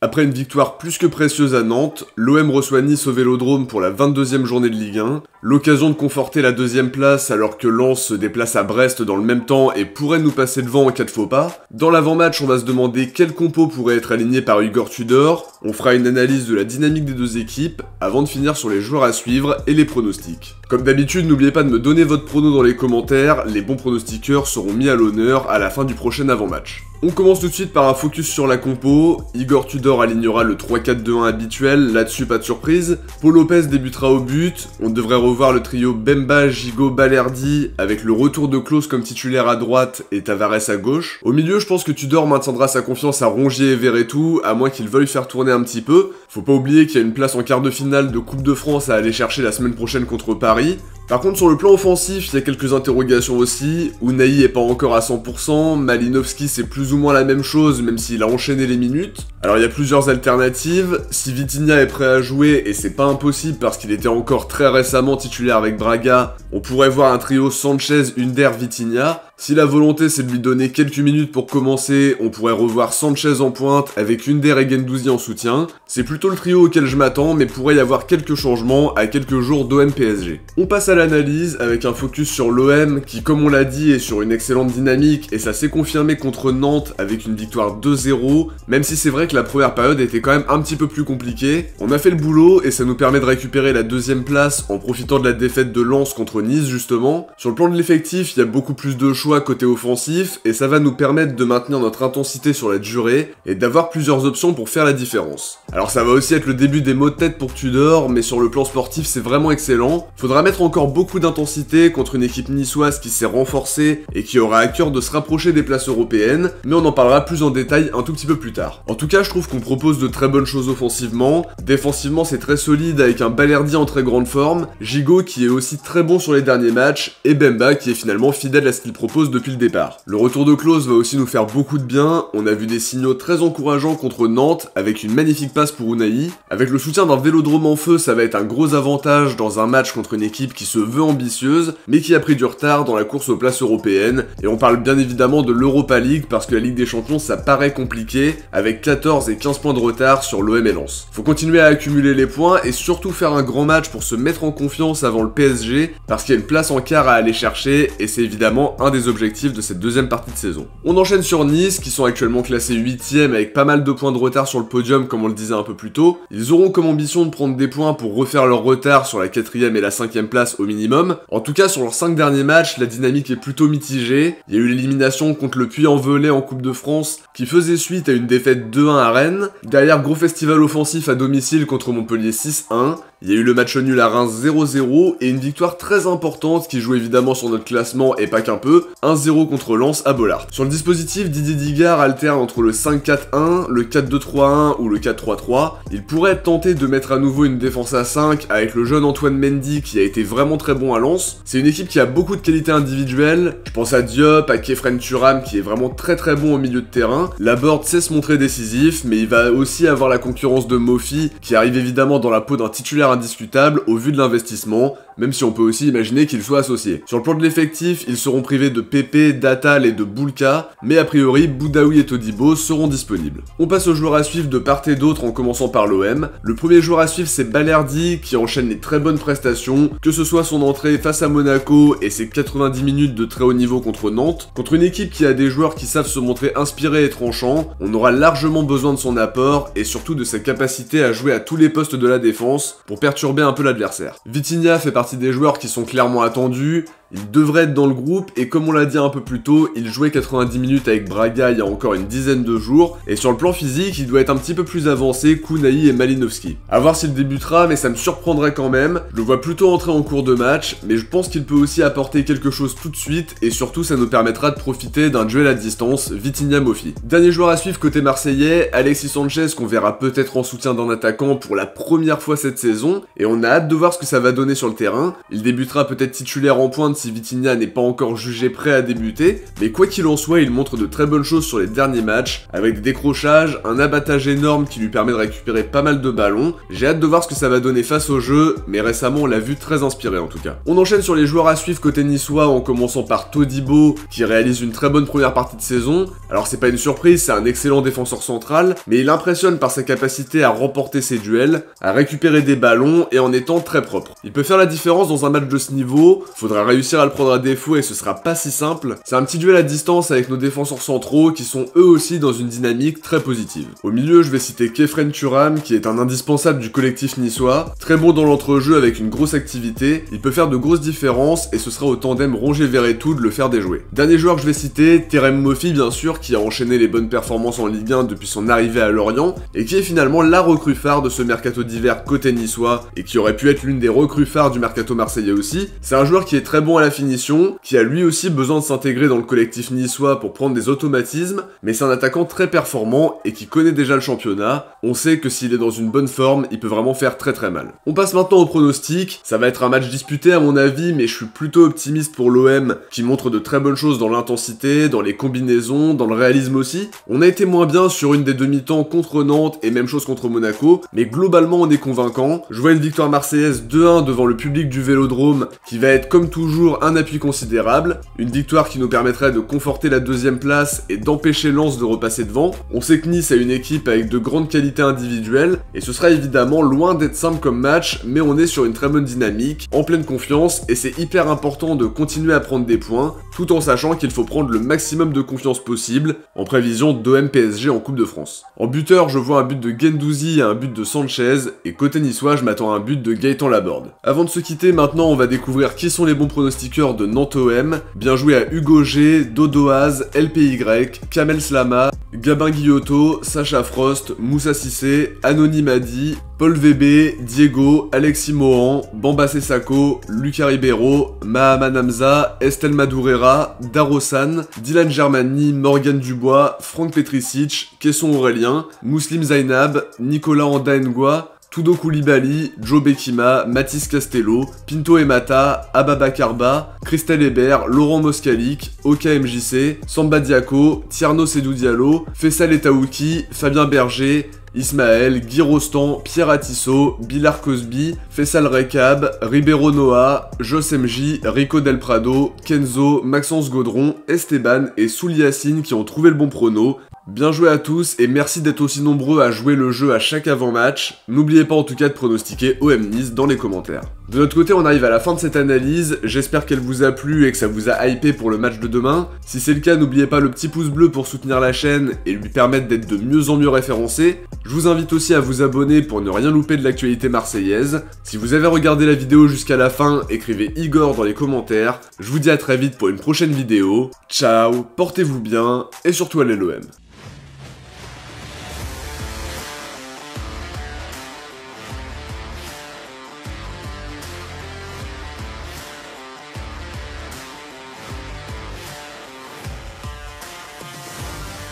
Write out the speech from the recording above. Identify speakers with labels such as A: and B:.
A: Après une victoire plus que précieuse à Nantes, l'OM reçoit Nice au Vélodrome pour la 22e journée de Ligue 1, l'occasion de conforter la deuxième place alors que Lens se déplace à Brest dans le même temps et pourrait nous passer devant en cas de faux pas. Dans l'avant-match, on va se demander quel compo pourrait être aligné par Igor Tudor, on fera une analyse de la dynamique des deux équipes, avant de finir sur les joueurs à suivre et les pronostics. Comme d'habitude, n'oubliez pas de me donner votre prono dans les commentaires, les bons pronostiqueurs seront mis à l'honneur à la fin du prochain avant-match. On commence tout de suite par un focus sur la compo. Igor Tudor alignera le 3-4-2-1 habituel, là-dessus pas de surprise. Paul Lopez débutera au but, on devrait revoir le trio Bemba, Gigot, Balerdi, avec le retour de Klose comme titulaire à droite et Tavares à gauche. Au milieu, je pense que Tudor maintiendra sa confiance à Rongier et Verretou, à moins qu'il veuille faire tourner un petit peu. Faut pas oublier qu'il y a une place en quart de finale de Coupe de France à aller chercher la semaine prochaine contre Paris. Par contre, sur le plan offensif, il y a quelques interrogations aussi. Unai est pas encore à 100%, Malinowski c'est plus ou moins la même chose, même s'il a enchaîné les minutes. Alors il y a plusieurs alternatives. Si Vitinha est prêt à jouer, et c'est pas impossible parce qu'il était encore très récemment titulaire avec Braga, on pourrait voir un trio Sanchez, Under, Vitinha. Si la volonté c'est de lui donner quelques minutes pour commencer, on pourrait revoir Sanchez en pointe avec Under et Guendouzi en soutien. C'est plutôt le trio auquel je m'attends, mais pourrait y avoir quelques changements à quelques jours d'OM PSG. On passe à l'analyse avec un focus sur l'OM qui, comme on l'a dit, est sur une excellente dynamique et ça s'est confirmé contre Nantes avec une victoire 2-0, même si c'est vrai que la première période était quand même un petit peu plus compliquée. On a fait le boulot et ça nous permet de récupérer la deuxième place en profitant de la défaite de Lens contre Nice justement. Sur le plan de l'effectif, il y a beaucoup plus de choix côté offensif et ça va nous permettre de maintenir notre intensité sur la durée et d'avoir plusieurs options pour faire la différence. Alors ça va aussi être le début des maux de tête pour Tudor, mais sur le plan sportif c'est vraiment excellent. Faudra mettre encore beaucoup d'intensité contre une équipe niçoise qui s'est renforcée et qui aura à cœur de se rapprocher des places européennes, mais on en parlera plus en détail un tout petit peu plus tard. En tout cas, je trouve qu'on propose de très bonnes choses offensivement. Défensivement, c'est très solide avec un Balerdi en très grande forme, Gigot qui est aussi très bon sur les derniers matchs, et Bemba qui est finalement fidèle à ce qu'il propose depuis le départ. Le retour de Klose va aussi nous faire beaucoup de bien, on a vu des signaux très encourageants contre Nantes, avec une magnifique passe pour Unai. Avec le soutien d'un Vélodrome en feu, ça va être un gros avantage dans un match contre une équipe qui se veut ambitieuse, mais qui a pris du retard dans la course aux places européennes, et on parle bien évidemment de l'Europa League, parce que la Ligue des Champions ça paraît compliqué, avec 14 et 15 points de retard sur l'OM et Lens. Faut continuer à accumuler les points, et surtout faire un grand match pour se mettre en confiance avant le PSG, parce qu'il y a une place en quart à aller chercher, et c'est évidemment un des objectifs de cette deuxième partie de saison. On enchaîne sur Nice, qui sont actuellement classés 8ème avec pas mal de points de retard sur le podium, comme on le disait un peu plus tôt. Ils auront comme ambition de prendre des points pour refaire leur retard sur la 4ème et la 5ème place au minimum. En tout cas, sur leurs 5 derniers matchs, la dynamique est plutôt mitigée. Il y a eu l'élimination contre le Puy-en-Velay en Coupe de France, qui faisait suite à une défaite 2-1 à Rennes. Derrière, gros festival offensif à domicile contre Montpellier 6-1. Il y a eu le match nul à Reims 0-0 et une victoire très importante qui joue évidemment sur notre classement et pas qu'un peu, 1-0 contre Lens à Bollaert. Sur le dispositif, Didier Digard alterne entre le 5-4-1, le 4-2-3-1 ou le 4-3-3. Il pourrait être tenté de mettre à nouveau une défense à 5 avec le jeune Antoine Mendy qui a été vraiment très bon à Lens. C'est une équipe qui a beaucoup de qualités individuelles, je pense à Diop, à Kefren Turam qui est vraiment très bon au milieu de terrain. Laborde sait se montrer décisif, mais il va aussi avoir la concurrence de Mofi qui arrive évidemment dans la peau d'un titulaire indiscutable au vu de l'investissement, même si on peut aussi imaginer qu'ils soient associés. Sur le plan de l'effectif, ils seront privés de Pepe, Datal et de Boulka, mais a priori, Boudaoui et Todibo seront disponibles. On passe aux joueurs à suivre de part et d'autre en commençant par l'OM. Le premier joueur à suivre c'est Balerdi qui enchaîne les très bonnes prestations, que ce soit son entrée face à Monaco et ses 90 minutes de très haut niveau contre Nantes. Contre une équipe qui a des joueurs qui savent se montrer inspirés et tranchants, on aura largement besoin de son apport et surtout de sa capacité à jouer à tous les postes de la défense pour perturber un peu l'adversaire. Vitinha fait partie des joueurs qui sont clairement attendus, il devrait être dans le groupe et comme on l'a dit un peu plus tôt, il jouait 90 minutes avec Braga il y a encore une dizaine de jours et sur le plan physique, il doit être un petit peu plus avancé qu'Unai et Malinowski. A voir s'il débutera, mais ça me surprendrait quand même. Je le vois plutôt entrer en cours de match, mais je pense qu'il peut aussi apporter quelque chose tout de suite et surtout ça nous permettra de profiter d'un duel à distance Vitinha-Mofi. Dernier joueur à suivre côté marseillais, Alexis Sanchez qu'on verra peut-être en soutien d'un attaquant pour la première fois cette saison et on a hâte de voir ce que ça va donner sur le terrain. Il débutera peut-être titulaire en pointe si Vitinha n'est pas encore jugé prêt à débuter, mais quoi qu'il en soit, il montre de très bonnes choses sur les derniers matchs, avec des décrochages, un abattage énorme qui lui permet de récupérer pas mal de ballons. J'ai hâte de voir ce que ça va donner face au jeu, mais récemment on l'a vu très inspiré en tout cas. On enchaîne sur les joueurs à suivre côté niçois en commençant par Todibo, qui réalise une très bonne première partie de saison. Alors c'est pas une surprise, c'est un excellent défenseur central, mais il impressionne par sa capacité à remporter ses duels, à récupérer des ballons et en étant très propre. Il peut faire la différence dans un match de ce niveau, faudra réussir à le prendre à défaut et ce sera pas si simple. C'est un petit duel à distance avec nos défenseurs centraux qui sont eux aussi dans une dynamique très positive. Au milieu, je vais citer Kefren Turam qui est un indispensable du collectif niçois, très bon dans l'entrejeu avec une grosse activité, il peut faire de grosses différences et ce sera au tandem Rongier-Verretou de le faire déjouer. Dernier joueur que je vais citer, Terem Moffi bien sûr, qui a enchaîné les bonnes performances en Ligue 1 depuis son arrivée à Lorient et qui est finalement la recrue phare de ce mercato d'hiver côté niçois et qui aurait pu être l'une des recrues phares du mercato marseillais aussi. C'est un joueur qui est très bon à la finition, qui a lui aussi besoin de s'intégrer dans le collectif niçois pour prendre des automatismes, mais c'est un attaquant très performant et qui connaît déjà le championnat. On sait que s'il est dans une bonne forme, il peut vraiment faire très mal. On passe maintenant au pronostic. Ça va être un match disputé à mon avis, mais je suis plutôt optimiste pour l'OM qui montre de très bonnes choses dans l'intensité, dans les combinaisons, dans le réalisme aussi. On a été moins bien sur une des demi-temps contre Nantes et même chose contre Monaco, mais globalement on est convaincant. Je vois une victoire marseillaise 2-1 devant le public du Vélodrome qui va être comme toujours un appui considérable. Une victoire qui nous permettrait de conforter la deuxième place et d'empêcher Lens de repasser devant. On sait que Nice a une équipe avec de grandes qualités individuelles et ce sera évidemment loin d'être simple comme match, mais on est sur une très bonne dynamique, en pleine confiance et c'est hyper important de continuer à prendre des points tout en sachant qu'il faut prendre le maximum de confiance possible en prévision d'OM PSG en Coupe de France. En buteur, je vois un but de Guendouzi et un but de Sanchez et côté niçois, je m'attends à un but de Gaëtan Laborde. Avant de se quitter, maintenant on va découvrir qui sont les bons pronostiqueurs de Nantes OM. Bien joué à Hugo G, Dodoaz, LPY, Kamel Slama, Gabin Guillotot, Sacha Frost, Moussa Cissé, Anony Madi, Paul VB, Diego, Alexis Mohan, Bamba Sessako, Lucas Ribeiro, Mahaman Hamza, Estelle Madureira, Darosan, Dylan Germani, Morgan Dubois, Franck Petricic, Kesson Aurélien, Mouslim Zainab, Nicolas Anda-Ngwa, Tudo Koulibaly, Joe Bekima, Mathis Castello, Pinto Emata, Ababa Karba, Christelle Hébert, Laurent Moscalic, Oka MJC, Samba Diako, Tierno Sedou Diallo, Faisal Etaouki, Fabien Berger, Ismaël, Guy Rostand, Pierre Atisso, Bilar Cosby, Faisal Rekab, Ribeiro Noah, Jos MJ, Rico Del Prado, Kenzo, Maxence Gaudron, Esteban et Soul Yassine qui ont trouvé le bon prono. Bien joué à tous et merci d'être aussi nombreux à jouer le jeu à chaque avant-match. N'oubliez pas en tout cas de pronostiquer OM Nice dans les commentaires. De notre côté, on arrive à la fin de cette analyse, j'espère qu'elle vous a plu et que ça vous a hypé pour le match de demain. Si c'est le cas, n'oubliez pas le petit pouce bleu pour soutenir la chaîne et lui permettre d'être de mieux en mieux référencé. Je vous invite aussi à vous abonner pour ne rien louper de l'actualité marseillaise. Si vous avez regardé la vidéo jusqu'à la fin, écrivez Igor dans les commentaires. Je vous dis à très vite pour une prochaine vidéo. Ciao, portez-vous bien et surtout allez l'OM.